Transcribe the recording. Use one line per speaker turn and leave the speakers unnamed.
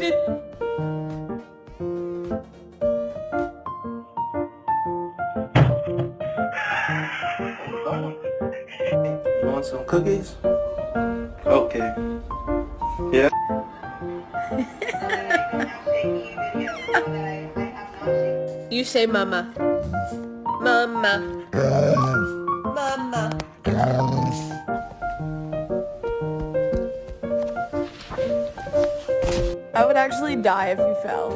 did.
You want some cookies? Okay. Yeah.
You say mama. Mama. Mama.
I would actually die if you fell.